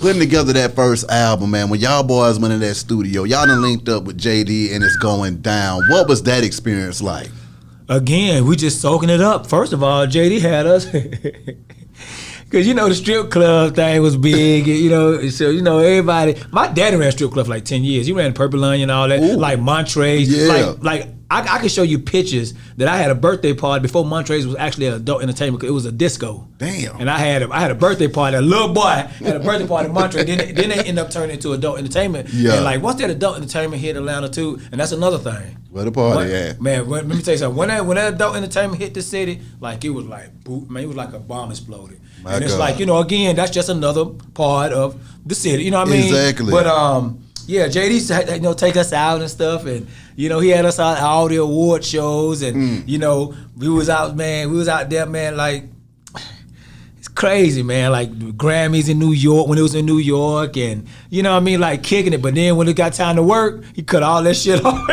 putting together that first album, man, when y'all boys went in that studio, y'all done linked up with JD and it's going down. What was that experience like? Again, we just soaking it up. First of all, JD had us. Cause the strip club thing was big, so everybody. My daddy ran strip club for like 10 years. He ran Purple Onion and all that, like Montrez. Yeah. Like I can show you pictures that I had a birthday party before Montrez was actually an adult entertainment. It was a disco. Damn. And I had a birthday party. A little boy had a birthday party at Montrez. Then they end up turning into adult entertainment. Yeah. And like once that adult entertainment hit Atlanta too, and that's another thing. Where the party at? Man, let me tell you something. When that adult entertainment hit the city, like it was like boom, man, it was like a bomb exploded. And it's like, again, that's just another part of the city. You know what I mean? Exactly. But yeah, JD used to take us out and stuff, and he had us out at all the award shows, and we was out there, man, like it's crazy, man, like Grammys in New York when it was in New York, and like kicking it. But then when it got time to work, he cut all that shit off.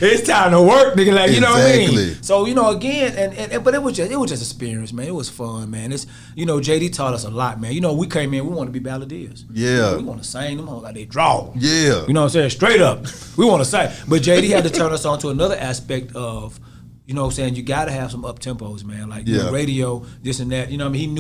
It's time to work, nigga. Like, you know what I mean? So again, but it was just experience, man. It was fun, man. It's JD taught us a lot, man. We came in, we wanted to be balladeers. Yeah. We want to sing them like they draw. Yeah. You know what I'm saying? Straight up, we want to sing. But JD had to turn us on to another aspect of. You know what I'm saying? You gotta have some up tempos, man. Like radio, this and that. You know what I mean?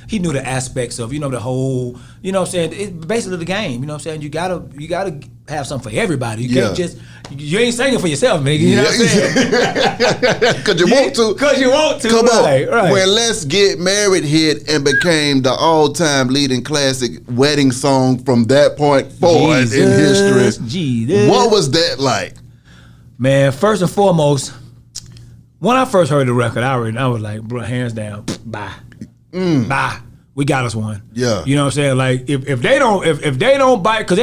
He knew the aspects of, the whole, you know what I'm saying? It's basically the game. You know what I'm saying? You gotta have something for everybody. You can't just you ain't singing for yourself, nigga. You know what I'm saying? Cause you want to. Cause you want to. Come on. Right. When Let's Get Married hit and became the all-time leading classic wedding song from that point forward in history. Jesus. What was that like? Man, first and foremost, when I first heard the record, I was like, bro, hands down, bye. Bye. We got us one. Yeah. You know what I'm saying? Like if they don't bite, because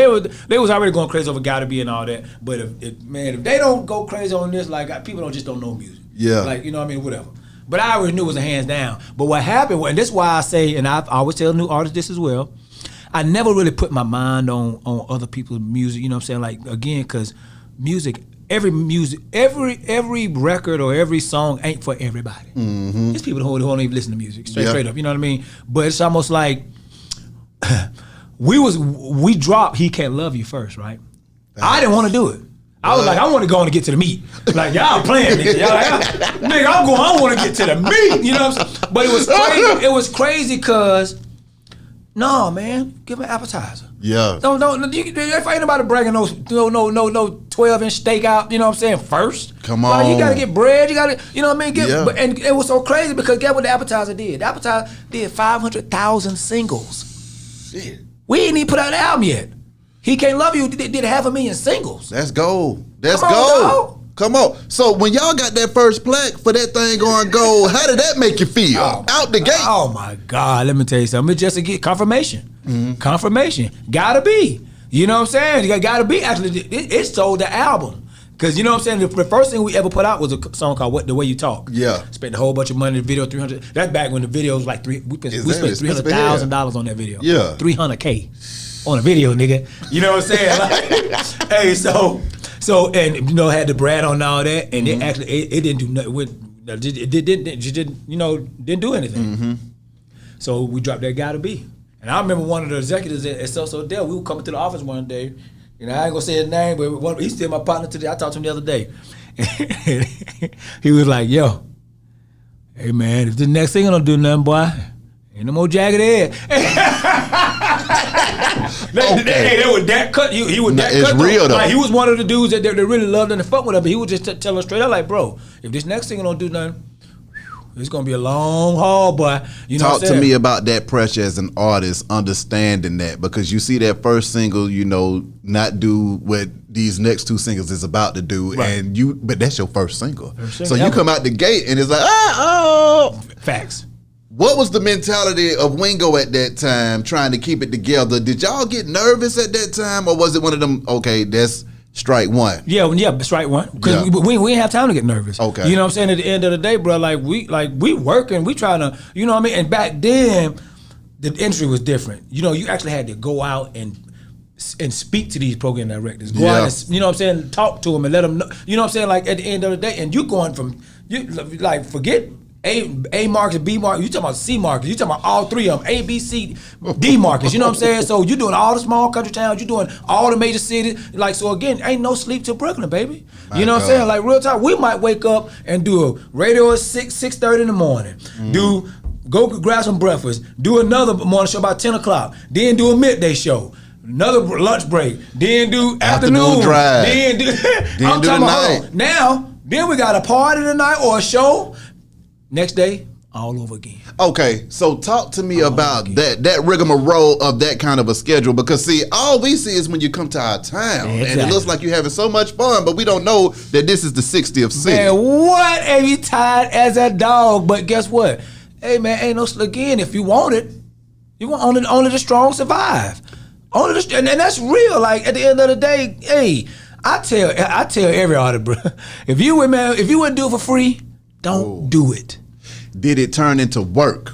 they was already going crazy over Gotta Be and all that. But if they don't go crazy on this, like people don't know music. Yeah. Like, you know what I mean, whatever. But I already knew it was a hands down. But what happened, and this is why I say, and I always tell new artists this as well, I never really put my mind on other people's music, you know what I'm saying? Like, again, because every record or every song ain't for everybody. Mm-hmm. There's people who don't even listen to music, straight up, you know what I mean? But it's almost like we dropped He Can't Love You first, right? I didn't want to do it. I was like, I want to go on and get to the meat. Like, y'all playing, nigga. Nigga, I want to get to the meat, you know what I'm saying? But it was crazy. It was crazy because, no, man, give me an appetizer. Yeah. Don't. If ain't nobody bragging no 12-inch steak out, you know what I'm saying, first. Come on. You gotta get bread, you gotta, you know what I mean? And it was so crazy because guess what the appetizer did? The appetizer did 500,000 singles. Shit. We ain't even put out an album yet. He Can't Love You did 500,000 singles. That's gold. That's gold. Come on. So when y'all got that first plaque for that thing going gold, how did that make you feel? Out the gate. Oh my God, let me tell you something. It's just to get confirmation. Mm-hmm. Confirmation. Gotta be. You know what I'm saying? You gotta be. Actually, it sold the album. Because you know what I'm saying? The first thing we ever put out was a song called The Way You Talk. Yeah. Spent a whole bunch of money in the video, $300. That's back when the video was like we spent $300,000 on that video. Yeah. $300K on a video, nigga. You know what I'm saying? Like, hey, so and had the Brad on all that, and it actually it didn't do nothing. Didn't do anything. Mm-hmm. So we dropped that Gotta Be. And I remember one of the executives at So Dell, we were coming to the office one day. I ain't gonna say his name, but he's still my partner today. I talked to him the other day. He was like, yo, hey man, if the next thing don't do nothing, boy, ain't no more Jagged Edge. Hey, that was that cut. He was that cut. It's real though. Like, he was one of the dudes that really loved and fuck with us, but he would just tell us straight up like, bro, if this next thing don't do nothing, it's gonna be a long haul, boy. You know Talk to me about that pressure as an artist, understanding that, because you see that first single, not do what these next two singles is about to do, right. But that's your first single. So you come out the gate and it's like, facts. What was the mentality of Wingo at that time, trying to keep it together? Did y'all get nervous at that time, or was it one of them? Okay, that's strike one. Yeah, strike one. Because we didn't have time to get nervous. Okay. You know what I'm saying? At the end of the day, bro, we working, we trying to, you know what I mean? And back then, the industry was different. You actually had to go out and speak to these program directors. Go out and, you know what I'm saying, talk to them and let them know. You know what I'm saying? Like at the end of the day, and you going from, forget A markets, B markets. You talking about C markets. You talking about all three of them. A, B, C, D markets. You know what I'm saying? So you doing all the small country towns. You doing all the major cities. Like, so again, ain't no sleep till Brooklyn, baby. You know what I'm saying? Like, real talk. We might wake up and do a radio at 6:30 in the morning. Go grab some breakfast. Do another morning show about 10 o'clock. Then do a midday show. Another lunch break. Then do afternoon drive. Then do. I'm do talking the about night. now. Then we got a party tonight or a show. Next day, all over again. Okay, so talk to me about that rigmarole of that kind of a schedule, because see, all we see is when you come to our town, and it looks like you're having so much fun, but we don't know that this is the 60th city. Man, what? Ain't you tired as a dog? But guess what? Hey man, ain't no again. If you want it, you want only the strong survive. And that's real. Like at the end of the day, hey, I tell every artist, bro, if you wouldn't do it for free, don't do it. Did it turn into work?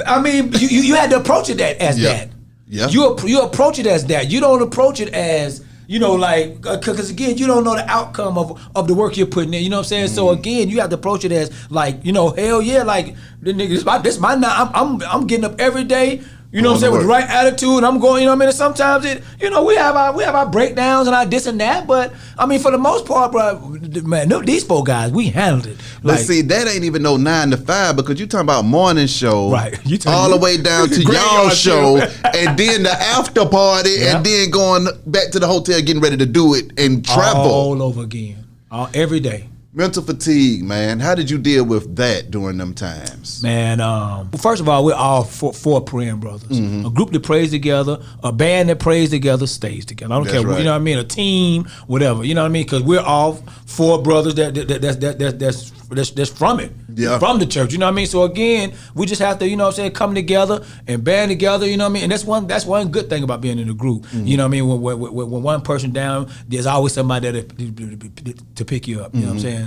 I mean, you had to approach it as that. Yeah. You approach it as that. You don't approach it as, you know, like, because again, you don't know the outcome of the work you're putting in. You know what I'm saying? So again, you have to approach it as like, you know, hell yeah, like the nigga, this my night. I'm getting up every day. You know what I'm saying, with the right attitude, I'm going, you know what I mean? And sometimes we have our breakdowns and our this and that, but I mean, for the most part, bro, man, these four guys, we handled it. But see, that ain't even no 9 to 5, because you talking about morning show, right? All the way down to y'all show, and then the after party, and then going back to the hotel, getting ready to do it and travel all over again, every day. Mental fatigue, man. How did you deal with that during them times? Man, first of all, we're all four praying brothers. A group that prays together, a band that prays together, stays together. I don't care, right. You know what I mean? A team, whatever. You know what I mean? Because we're all four brothers that's from it, from the church. You know what I mean? So again, we just have to, you know what I'm saying, come together and band together. You know what I mean? And that's one good thing about being in a group. You know what I mean? When one person down, there's always somebody there to pick you up. You know what I'm saying?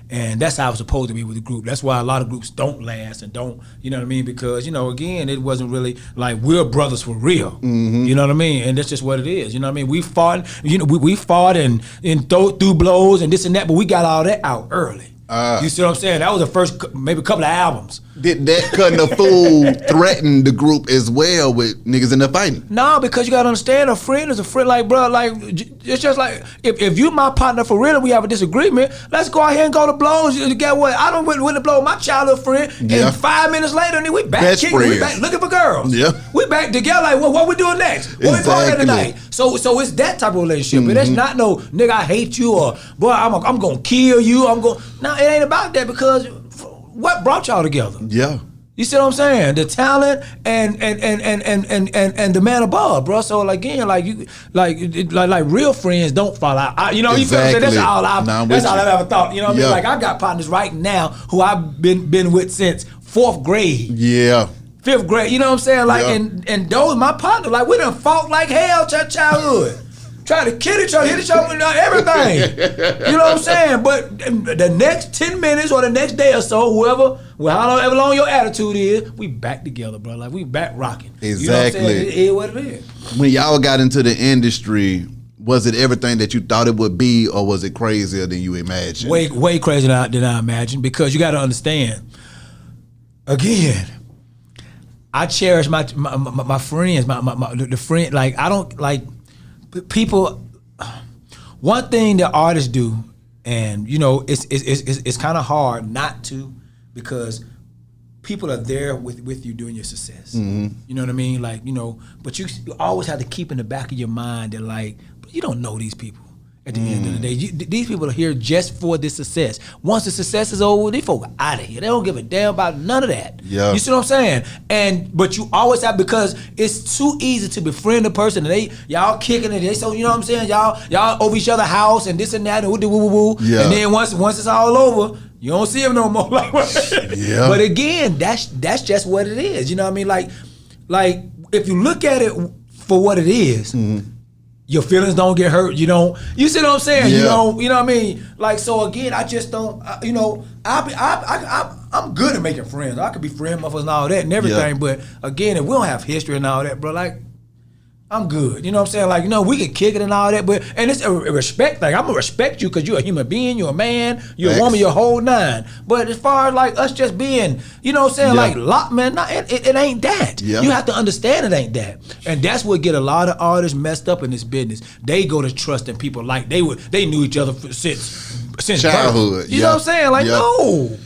And that's how it's supposed to be with the group. That's why a lot of groups don't last and don't, you know what I mean? Because, you know, again, it wasn't really like we're brothers for real. You know what I mean? And that's just what it is. You know what I mean? We fought, you know, we fought and through blows and this and that, but we got all that out early. You see what I'm saying? That was the first maybe couple of albums. Did that cutting a fool threaten the group as well with niggas in there fighting? No, because you gotta understand, a friend is a friend. Like, bro, like it's just like if you my partner for real and we have a disagreement, let's go out here and go to blows. You get what? I don't win the blow with my childhood friend, and 5 minutes later, and then we back kicking, we back looking for girls. Yeah, we back together. Like, what we doing next? What we doing tonight? So it's that type of relationship. But it's not no nigga I hate you or boy I'm gonna kill you. No, it ain't about that, because what brought y'all together? Yeah. You see what I'm saying? The talent and the man above, bro. So like, again, like real friends don't fall out. You know, you feel me? That's all I've ever thought. You know what I mean? Like, I got partners right now who I've been with since 4th grade. Yeah. 5th grade. You know what I'm saying? Like, and those my partners, like, we done fought like hell childhood. Try to kill each other, hit each other, everything. You know what I'm saying? But the next 10 minutes or the next day or so, however long your attitude is, we back together, bro. Like, we back rocking. Exactly. You know what I'm saying? It is what it is. When y'all got into the industry, was it everything that you thought it would be, or was it crazier than you imagined? Way crazier than I imagined, because you got to understand, again, I cherish my friends, the friend. Like, I don't like. People, one thing that artists do, and you know, it's kind of hard not to, because people are there with you during your success. You know what I mean? Like, you know, but you always have to keep in the back of your mind that, like, you don't know these people. At the end of the day, these people are here just for this success. Once the success is over, these folk are out of here. They don't give a damn about none of that. Yeah. You see what I'm saying? But you always have, because it's too easy to befriend a person and y'all kicking it. So you know what I'm saying? Y'all over each other's house and this and that and woo. Yeah. And then once it's all over, you don't see them no more. Yeah. But again, that's just what it is. You know what I mean? Like if you look at it for what it is. Your feelings don't get hurt. You see what I'm saying? Yeah. You know what I mean? Like, so again, I just don't, you know, I'm good at making friends. I could be friend muffers and all that and everything. Yeah. But again, if we don't have history and all that, bro, like, I'm good. You know what I'm saying? Like, you know, we can kick it and all that, but and it's a respect thing. I'm gonna respect you because you're a human being, you're a man, you're a woman, you're a whole nine. But as far as like us just being, you know what I'm saying, like lock, man, it ain't that. Yeah. You have to understand it ain't that. And that's what get a lot of artists messed up in this business. They go to trusting people like they knew each other since childhood. birth. You know what I'm saying? Like, no.